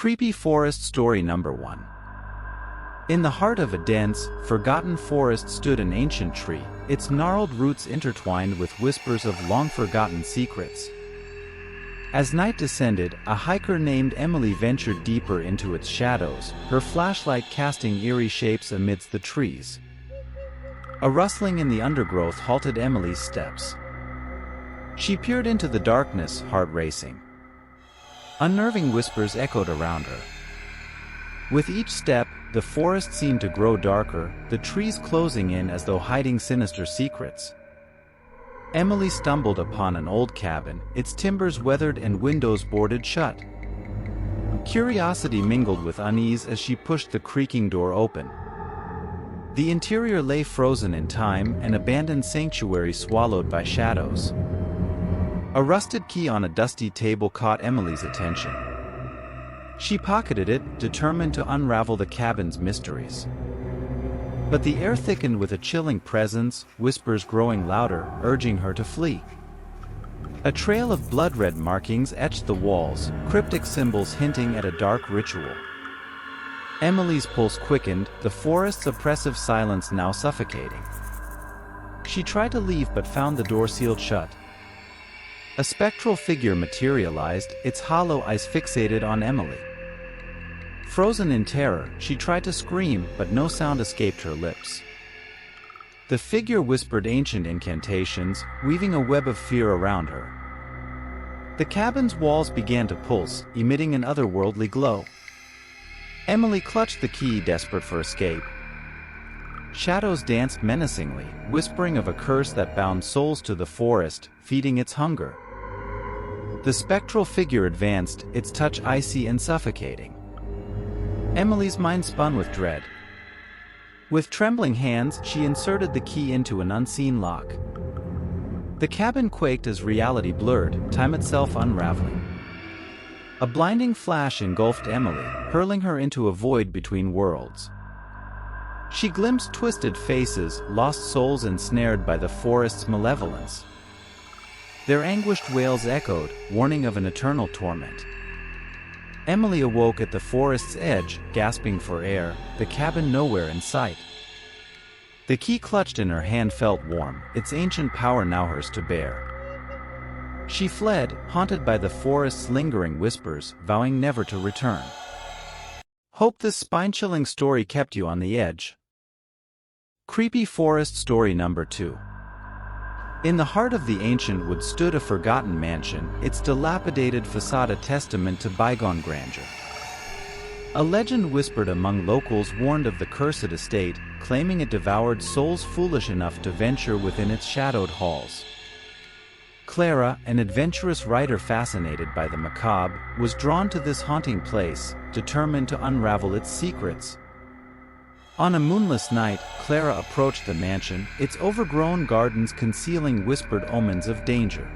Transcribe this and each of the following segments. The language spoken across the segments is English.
Creepy Forest Story Number 1. In the heart of a dense, forgotten forest stood an ancient tree, its gnarled roots intertwined with whispers of long-forgotten secrets. As night descended, a hiker named Emily ventured deeper into its shadows, her flashlight casting eerie shapes amidst the trees. A rustling in the undergrowth halted Emily's steps. She peered into the darkness, heart racing. Unnerving whispers echoed around her. With each step, the forest seemed to grow darker, the trees closing in as though hiding sinister secrets. Emily stumbled upon an old cabin, its timbers weathered and windows boarded shut. Curiosity mingled with unease as she pushed the creaking door open. The interior lay frozen in time, an abandoned sanctuary swallowed by shadows. A rusted key on a dusty table caught Emily's attention. She pocketed it, determined to unravel the cabin's mysteries. But the air thickened with a chilling presence, whispers growing louder, urging her to flee. A trail of blood-red markings etched the walls, cryptic symbols hinting at a dark ritual. Emily's pulse quickened, the forest's oppressive silence now suffocating. She tried to leave but found the door sealed shut. A spectral figure materialized, its hollow eyes fixated on Emily. Frozen in terror, she tried to scream, but no sound escaped her lips. The figure whispered ancient incantations, weaving a web of fear around her. The cabin's walls began to pulse, emitting an otherworldly glow. Emily clutched the key, desperate for escape. Shadows danced menacingly, whispering of a curse that bound souls to the forest, feeding its hunger. The spectral figure advanced, its touch icy and suffocating. Emily's mind spun with dread. With trembling hands, she inserted the key into an unseen lock. The cabin quaked as reality blurred, time itself unraveling. A blinding flash engulfed Emily, hurling her into a void between worlds. She glimpsed twisted faces, lost souls ensnared by the forest's malevolence. Their anguished wails echoed, warning of an eternal torment. Emily awoke at the forest's edge, gasping for air, the cabin nowhere in sight. The key clutched in her hand felt warm, its ancient power now hers to bear. She fled, haunted by the forest's lingering whispers, vowing never to return. Hope this spine-chilling story kept you on the edge. Creepy Forest Story Number 2. In the heart of the ancient wood stood a forgotten mansion, its dilapidated facade a testament to bygone grandeur. A legend whispered among locals warned of the cursed estate, claiming it devoured souls foolish enough to venture within its shadowed halls. Clara, an adventurous writer fascinated by the macabre, was drawn to this haunting place, determined to unravel its secrets. On a moonless night, Clara approached the mansion, its overgrown gardens concealing whispered omens of danger.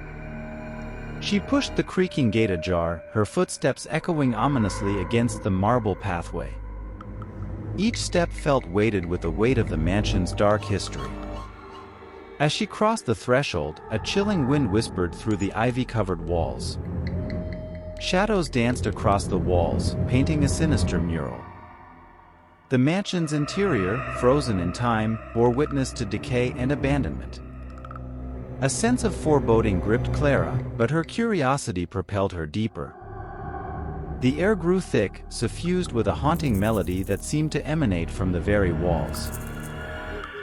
She pushed the creaking gate ajar, her footsteps echoing ominously against the marble pathway. Each step felt weighted with the weight of the mansion's dark history. As she crossed the threshold, a chilling wind whispered through the ivy-covered walls. Shadows danced across the walls, painting a sinister mural. The mansion's interior, frozen in time, bore witness to decay and abandonment. A sense of foreboding gripped Clara, but her curiosity propelled her deeper. The air grew thick, suffused with a haunting melody that seemed to emanate from the very walls.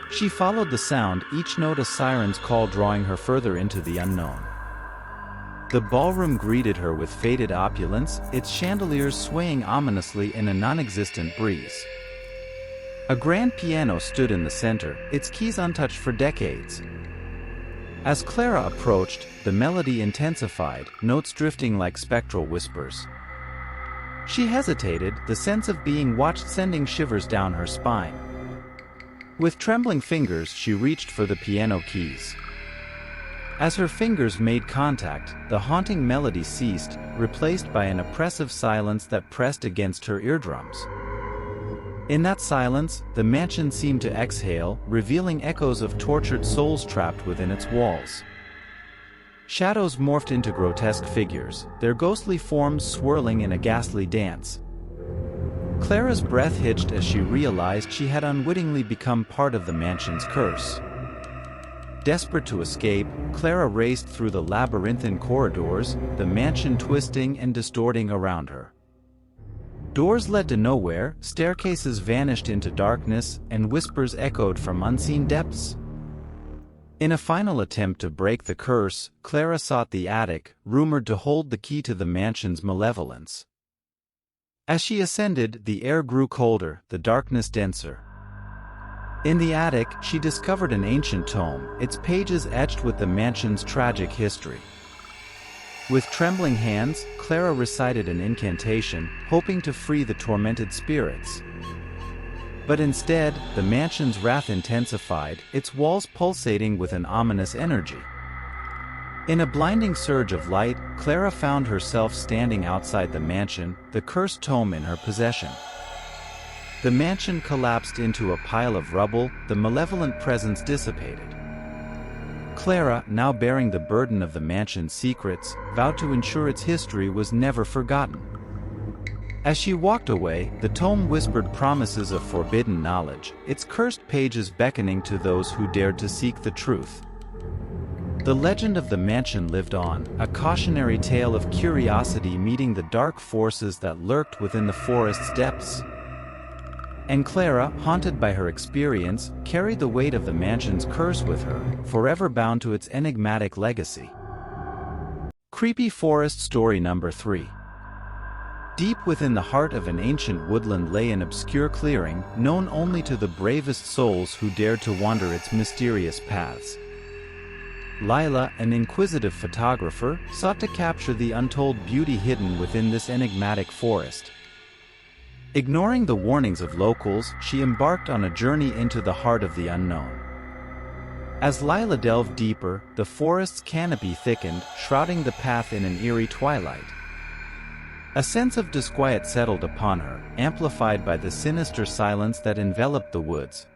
She followed the sound, each note a siren's call drawing her further into the unknown. The ballroom greeted her with faded opulence, its chandeliers swaying ominously in a non-existent breeze. A grand piano stood in the center, its keys untouched for decades. As Clara approached, the melody intensified, notes drifting like spectral whispers. She hesitated, the sense of being watched sending shivers down her spine. With trembling fingers, she reached for the piano keys. As her fingers made contact, the haunting melody ceased, replaced by an oppressive silence that pressed against her eardrums. In that silence, the mansion seemed to exhale, revealing echoes of tortured souls trapped within its walls. Shadows morphed into grotesque figures, their ghostly forms swirling in a ghastly dance. Clara's breath hitched as she realized she had unwittingly become part of the mansion's curse. Desperate to escape, Clara raced through the labyrinthine corridors, the mansion twisting and distorting around her. Doors led to nowhere, staircases vanished into darkness, and whispers echoed from unseen depths. In a final attempt to break the curse, Clara sought the attic, rumored to hold the key to the mansion's malevolence. As she ascended, the air grew colder, the darkness denser. In the attic, she discovered an ancient tome, its pages etched with the mansion's tragic history. With trembling hands, Clara recited an incantation, hoping to free the tormented spirits. But instead, the mansion's wrath intensified, its walls pulsating with an ominous energy. In a blinding surge of light, Clara found herself standing outside the mansion, the cursed tome in her possession. The mansion collapsed into a pile of rubble, the malevolent presence dissipated. Clara, now bearing the burden of the mansion's secrets, vowed to ensure its history was never forgotten. As she walked away, the tome whispered promises of forbidden knowledge, its cursed pages beckoning to those who dared to seek the truth. The legend of the mansion lived on, a cautionary tale of curiosity meeting the dark forces that lurked within the forest's depths. And Clara, haunted by her experience, carried the weight of the mansion's curse with her, forever bound to its enigmatic legacy. Creepy Forest Story Number 3. Deep within the heart of an ancient woodland lay an obscure clearing, known only to the bravest souls who dared to wander its mysterious paths. Lila, an inquisitive photographer, sought to capture the untold beauty hidden within this enigmatic forest. Ignoring the warnings of locals, she embarked on a journey into the heart of the unknown. As Lila delved deeper, the forest's canopy thickened, shrouding the path in an eerie twilight. A sense of disquiet settled upon her, amplified by the sinister silence that enveloped the woods.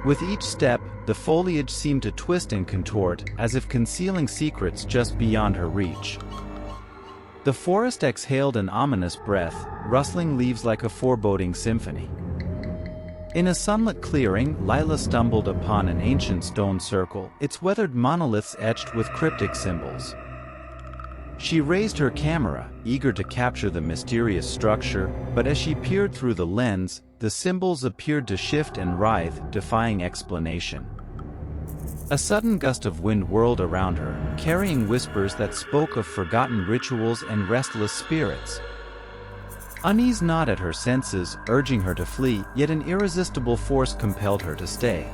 With each step, the foliage seemed to twist and contort, as if concealing secrets just beyond her reach. The forest exhaled an ominous breath, rustling leaves like a foreboding symphony. In a sunlit clearing, Lila stumbled upon an ancient stone circle, its weathered monoliths etched with cryptic symbols. She raised her camera, eager to capture the mysterious structure, but as she peered through the lens, the symbols appeared to shift and writhe, defying explanation. A sudden gust of wind whirled around her, carrying whispers that spoke of forgotten rituals and restless spirits. Unease gnawed at her senses, urging her to flee, yet an irresistible force compelled her to stay.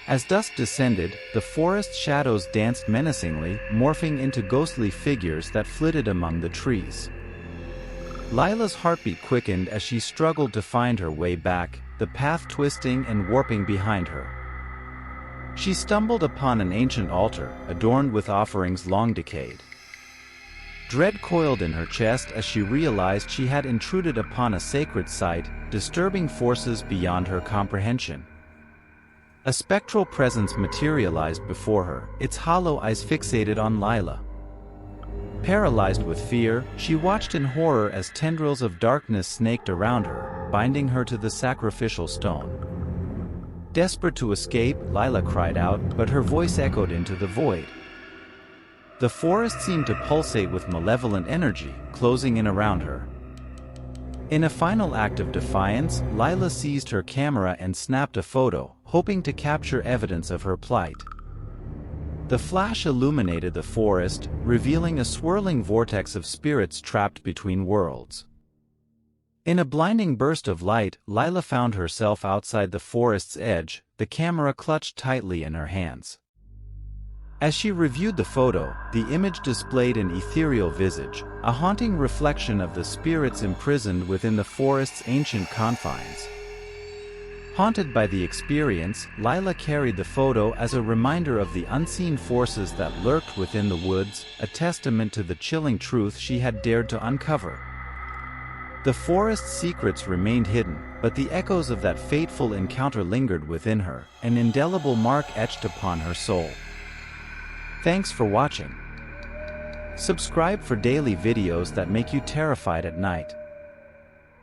As dusk descended, the forest's shadows danced menacingly, morphing into ghostly figures that flitted among the trees. Lila's heartbeat quickened as she struggled to find her way back, the path twisting and warping behind her. She stumbled upon an ancient altar, adorned with offerings long decayed. Dread coiled in her chest as she realized she had intruded upon a sacred site, disturbing forces beyond her comprehension. A spectral presence materialized before her, its hollow eyes fixated on Lila. Paralyzed with fear, she watched in horror as tendrils of darkness snaked around her, binding her to the sacrificial stone. Desperate to escape, Lila cried out, but her voice echoed into the void. The forest seemed to pulsate with malevolent energy, closing in around her. In a final act of defiance, Lila seized her camera and snapped a photo, hoping to capture evidence of her plight. The flash illuminated the forest, revealing a swirling vortex of spirits trapped between worlds. In a blinding burst of light, Lila found herself outside the forest's edge, the camera clutched tightly in her hands. As she reviewed the photo, the image displayed an ethereal visage, a haunting reflection of the spirits imprisoned within the forest's ancient confines. Haunted by the experience, Lila carried the photo as a reminder of the unseen forces that lurked within the woods, a testament to the chilling truth she had dared to uncover. The forest's secrets remained hidden, but the echoes of that fateful encounter lingered within her, an indelible mark etched upon her soul. Thanks for watching. Subscribe for daily videos that make you terrified at night.